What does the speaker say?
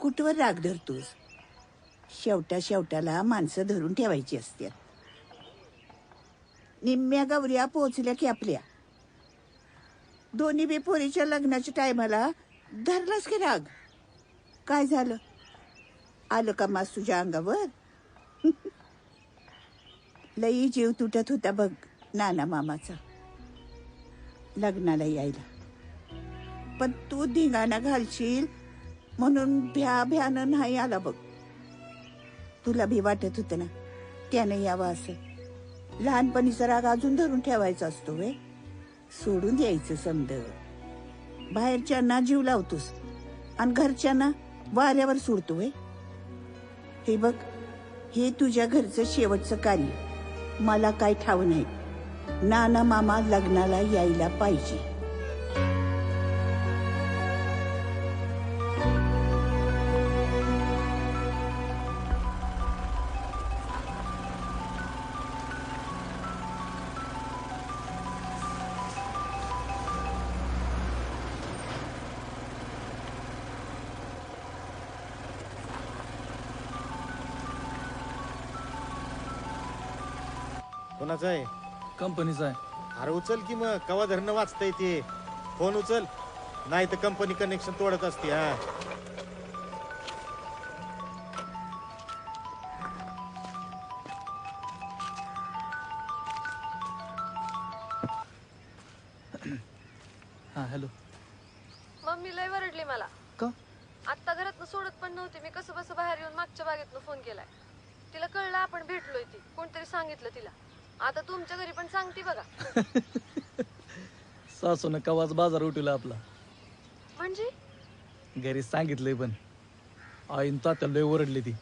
कुठवर राग धरतोस? शेवटाला माणसं धरून ठेवायची असतात. निम्म्या गौऱ्या पोहोचल्या की आपल्या दोन्ही बी पोरीच्या लग्नाच्या टायमाला धरलास की राग? काय झालं? आलं का मास तुझ्या अंगावर? लई जीव तुटत होता बघ नाना मामाचा लग्नाला यायला, पण तू धिंगाणा घालशील म्हणून भ्यानं नाही आला बघ. तुला भी वाटत होतं ना त्याने यावं असं. लहानपणीचा राग अजून धरून ठेवायचा असतो वे, सोडून द्यायचं समद. बाहेरच्यांना जीव लावतोस आणि घरच्यांना वाऱ्यावर सोडतो वे. हे बघ, हे तुझ्या घरचं शेवटचं कार्य. मला काय ठाव नाही, नाना मामा लग्नाला यायला पाहिजे. कोणाचा आहे? कंपनीचा आहे. अरे उचल की मग, कवा धरणं वाचता ते. फोन उचल, नाही तर कंपनी कनेक्शन तोडत असते. हा हॅलो. मम्मी लय वरडली मला. का? आत्ता घरातनं सोडत पण नव्हती. मी कसं बस बाहेर येऊन मागच्या बागेतनं फोन केलाय. तिला कळलं आपण भेटलोय, ती कोणतरी सांगितलं तिला. आता तुमच्या घरी पण सांगते बघा. सासून कवाच बाजार उठवला आपला. म्हणजे घरी सांगितलंय पण आईन तात्याला लय ओरडली ती.